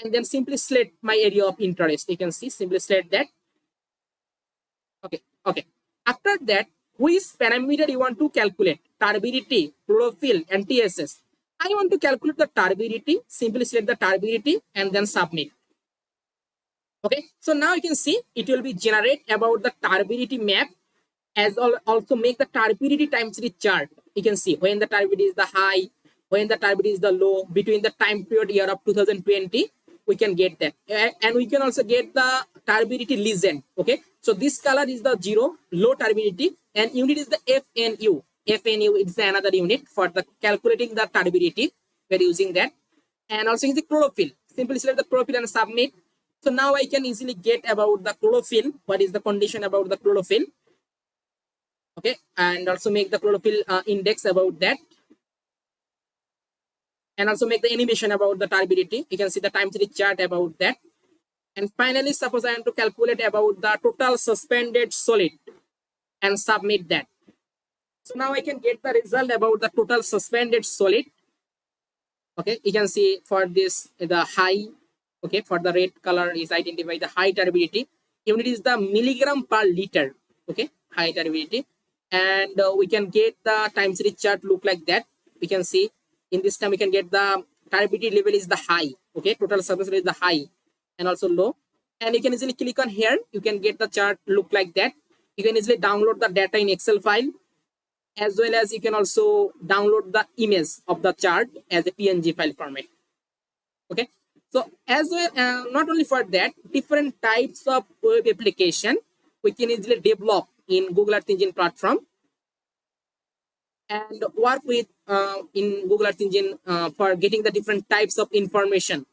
and then simply select my area of interest. You can see simply select that. Okay. After that, which parameter you want to calculate? Turbidity, chlorophyll, and TSS. I want to calculate the turbidity. Simply select the turbidity and then submit. Okay, so now you can see it will be generate about the turbidity map, as also make the turbidity time series chart. You can see when the turbidity is the high, when the turbidity is the low, between the time period year of 2020, we can get that. And we can also get the turbidity legend. Okay, so this color is the 0, low turbidity, and unit is the FNU. FNU is another unit for the calculating the turbidity. We're using that. And also is the chlorophyll. Simply select the chlorophyll and submit. So now I can easily get about the chlorophyll. What is the condition about the chlorophyll? Okay, and also make the chlorophyll index about that, and also make the animation about the turbidity. You can see the time series chart about that. And finally, suppose I want to calculate about the total suspended solid and submit that. So now I can get the result about the total suspended solid. Okay, you can see for this the high. Okay, for the red color is identify the high turbidity. Unit is the milligram per liter. Okay, high turbidity. And we can get the time series chart look like that. We can see in this time we can get the turbidity level is the high. Okay, total surface area is the high and also low. And you can easily click on here. You can get the chart look like that. You can easily download the data in Excel file, as well as you can also download the image of the chart as a PNG file format. Okay, so as well, not only for that, different types of web application we can easily develop in Google Earth Engine platform and work with in Google Earth Engine for getting the different types of information.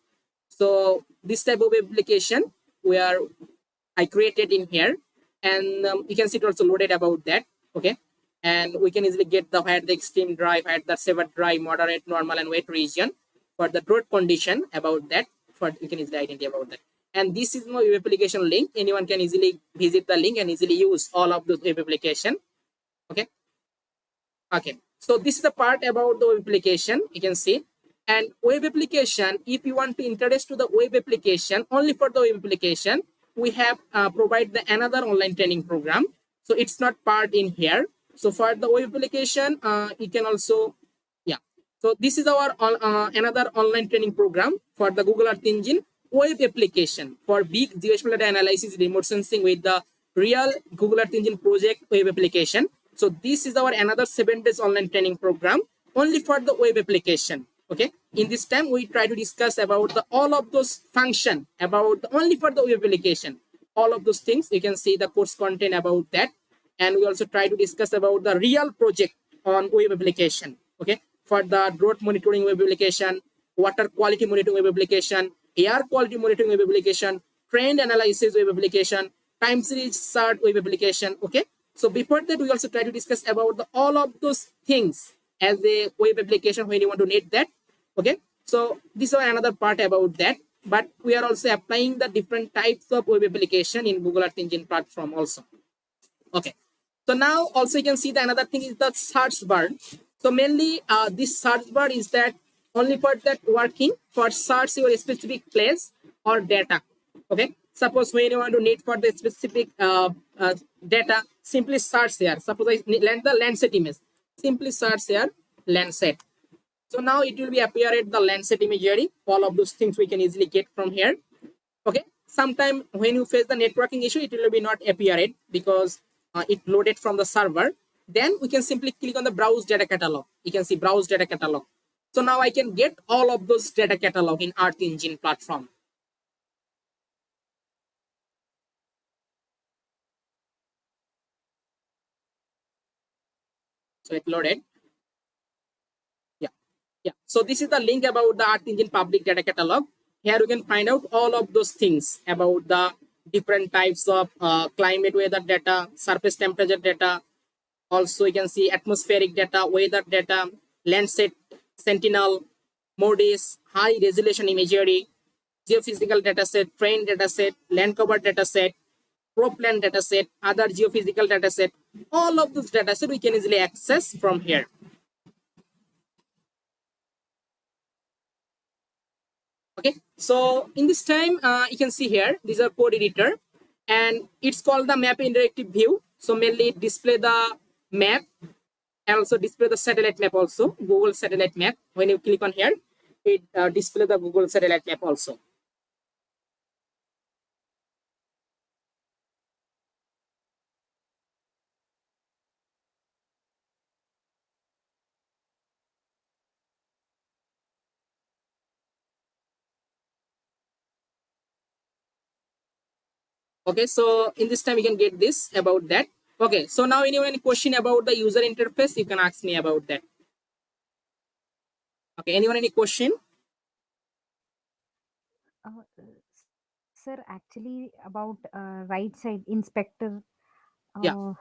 So this type of application where I created in here, and you can see it also loaded about that. Okay, and we can easily get the where the extreme dry, where the severe dry, moderate, normal, and wet region for the drought condition about that. For you can easily identify about that. And this is my web application link. Anyone can easily visit the link and easily use all of those web application. Okay. Okay. So this is the part about the web application. You can see. And web application, if you want to introduce to the web application, only for the web application, we have provide the another online training program. So it's not part in here. So for the web application, you can also, yeah. So this is our another online training program for the Google Earth Engine web application for big geospatial data analysis, remote sensing with the real Google Earth Engine project web application. So this is our another 7 days online training program only for the web application. Okay, in this time we try to discuss about the all of those function about the, only for the web application, all of those things. You can see the course content about that, and we also try to discuss about the real project on web application. Okay, for the drought monitoring web application, water quality monitoring web application, air quality monitoring web application, trend analysis web application, time series chart web application. Okay, so before that we also try to discuss about the all of those things as a web application when you want to need that. Okay, so this is another part about that, but we are also applying the different types of web application in Google Earth Engine platform also. Okay, so now also you can see the another thing is the search bar. So mainly this search bar is that only for that working for search your specific place or data. Okay, suppose when you want to need for the specific data, simply search here. Suppose I land the Landsat image, simply search here Landsat. So now it will be appear at the Landsat imagery. All of those things we can easily get from here. Okay. Sometime when you face the networking issue, it will be not appeared because it loaded from the server. Then we can simply click on the browse data catalog. You can see browse data catalog. So now I can get all of those data catalog in Earth Engine platform. So it loaded. Yeah, so this is the link about the Earth Engine public data catalog. Here you can find out all of those things about the different types of climate weather data, surface temperature data. Also you can see atmospheric data, weather data, Landsat, Sentinel, MODIS, high resolution imagery, geophysical dataset, train dataset, land cover dataset, ProPlan dataset, other geophysical dataset. All of those dataset we can easily access from here. Okay, so in this time you can see here these are code editor. and it's called the map interactive view. So mainly it display the map and also display the satellite map also, Google satellite map. When you click on here, it display the Google satellite map also. Okay, so in this time you can get this about that. Okay, so now any question about the user interface, you can ask me about that. Okay, anyone any question? Uh, sir, actually about right side inspector, Yeah.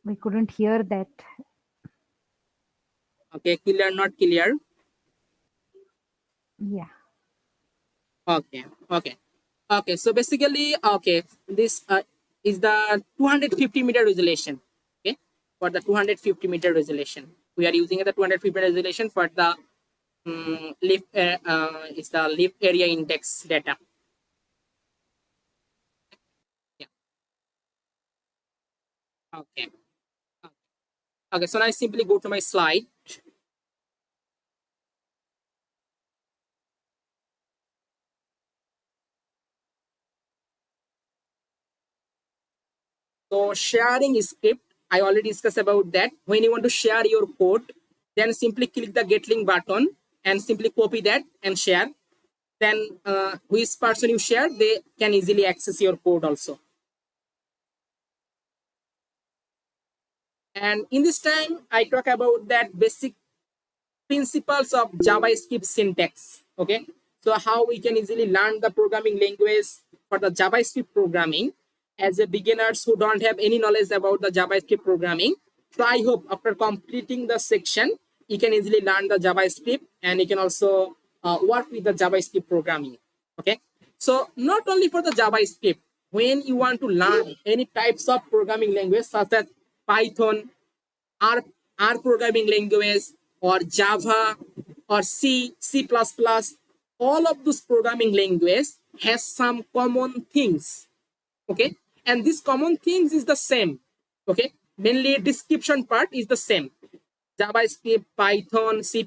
we couldn't hear that. Okay, clear, not clear? Yeah. Okay, okay, okay. So basically, okay, this is the 250-meter resolution. Okay, for the 250-meter resolution, we are using the 250-meter resolution for the lift. Is the lift area index data. Yeah. Okay. Okay. So now I simply go to my slide. So sharing script, I already discussed about that. When you want to share your code, then simply click the get link button and simply copy that and share. Then which person you share, they can easily access your code also. And in this time, I talk about that basic principles of JavaScript syntax. Okay, so how we can easily learn the programming language for the JavaScript programming as a beginners who don't have any knowledge about the JavaScript programming. So I hope after completing the section, you can easily learn the JavaScript and you can also work with the JavaScript programming. Okay, so not only for the JavaScript, when you want to learn any types of programming language such as Python, R, R programming language, or Java, or C, C++, all of those programming language has some common things. Okay, and this common things is the same. Okay, mainly description part is the same. JavaScript, Python, C++,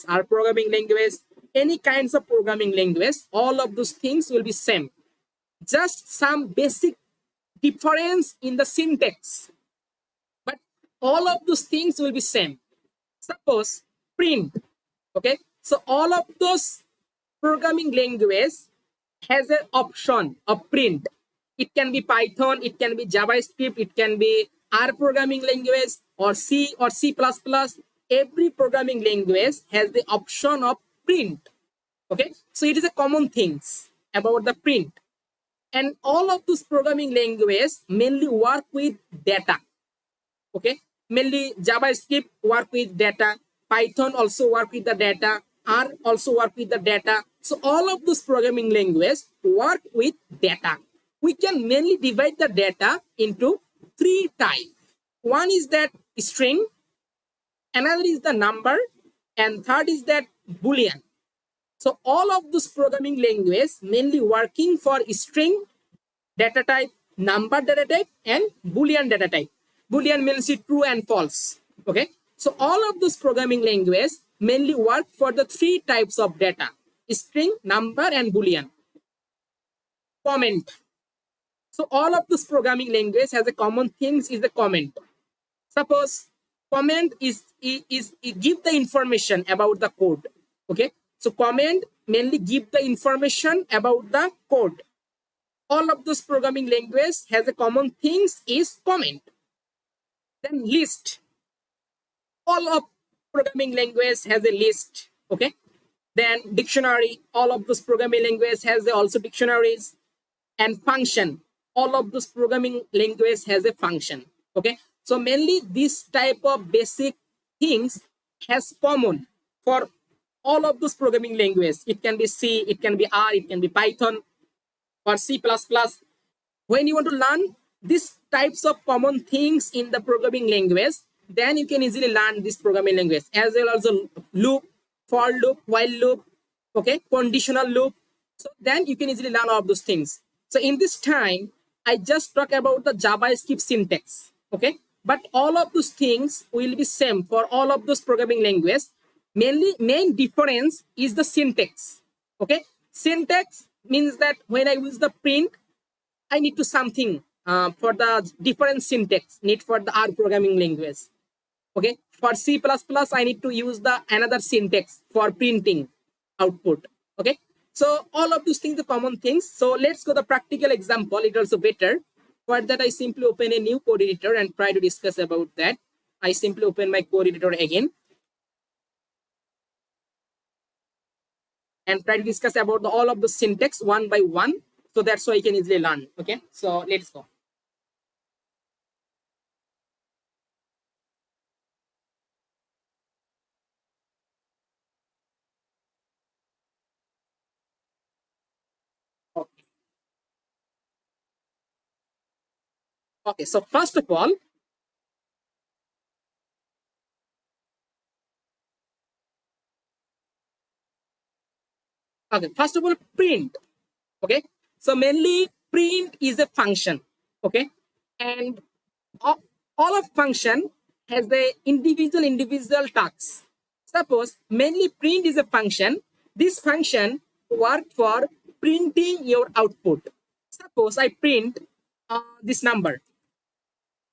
R programming language, any kinds of programming language, all of those things will be same. Just some basic difference in the syntax, but all of those things will be same. Suppose print. Okay, so all of those programming language has an option of print. It can be Python, it can be JavaScript, it can be R programming language or C or C++. Every programming language has the option of print. Okay, so it is a common things about the print. And all of those programming languages mainly work with data. Okay, mainly JavaScript work with data, Python also work with the data, R also work with the data. So all of those programming languages work with data. We can mainly divide the data into three types. One is that string, another is the number, and third is that boolean. So all of those programming languages mainly working for string data type, number data type, and boolean data type. Boolean means true and false. Okay, so all of those programming languages mainly work for the three types of data: string, number, and boolean. Comment. So all of this programming language has a common things is the comment. Suppose comment is give the information about the code. Okay, so comment mainly give the information about the code. All of those programming language has a common things is comment. Then list. All of programming language has a list. Okay, then dictionary. All of those programming language has also dictionaries. And function. All of those programming language has a function. Okay, so mainly this type of basic things has common for all of those programming language. It can be C, it can be R, it can be Python or C++. When you want to learn these types of common things in the programming language, then you can easily learn this programming language, as well as a loop, for loop, while loop, okay, conditional loop. So then you can easily learn all of those things. So in this time, I just talk about the JavaScript syntax. Okay, but all of those things will be same for all of those programming languages. Main difference is the syntax. Okay, syntax means that when I use the print, I need to something for the different syntax need for the R programming language. Okay, for C++, I need to use the another syntax for printing output. Okay, so all of these things are common things. So let's go the practical example. It also better. For that, I simply open a new code editor and try to discuss about that. I simply open my code editor again and try to discuss about all of the syntax one by one. So that's why I can easily learn. Okay, so let's go. Okay. Okay, so first of all, print. Okay, so mainly print is a function. Okay, and all of function has the individual tasks. Suppose mainly print is a function. This function work for printing your output. Suppose I print this number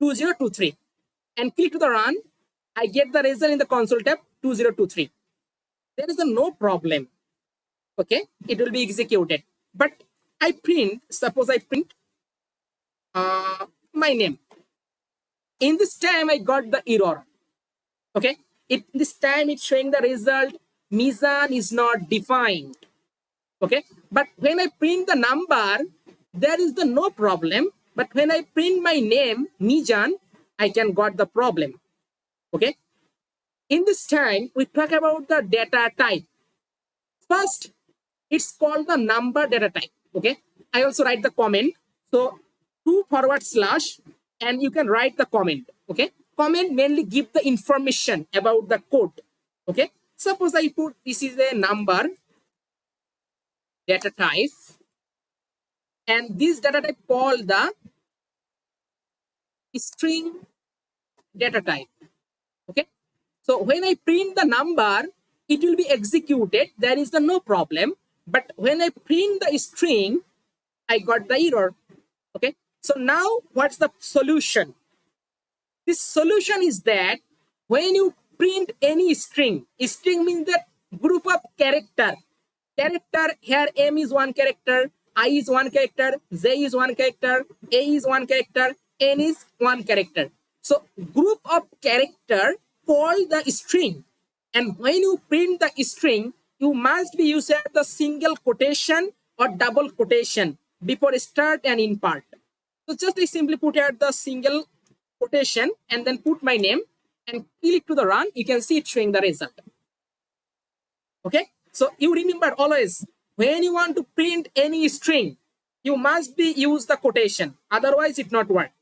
2023 and click to the run. I get the result in the console tab 2023. There is no problem. Okay, it will be executed. But I print, suppose I print my name. In this time, I got the error. Okay, this time it's showing the result Mizan is not defined. Okay, but when I print the number, there is no problem. But when I print my name Mizan, I can got the problem. Okay, in this time we talk about the data type. First, it's called the number data type. Okay, I also write the comment. So 2// and you can write the comment. Okay, comment mainly give the information about the code. Okay, suppose I put this is a number data type, and this data type called the string data type. Okay, so when I print the number, it will be executed. There is no problem. But when I print the string, I got the error. Okay, so now what's the solution? This solution is that when you print any string means that group of character. Here M is one character, I is one character, Z is one character, A is one character, N is one character. So group of character called the string. And when you print the string, you must be using the single quotation or double quotation before start and in part. So just I simply put at the single quotation and then put my name and click to the run. You can see it showing the result. Okay, so you remember always when you want to print any string, you must be use the quotation. Otherwise, it not work.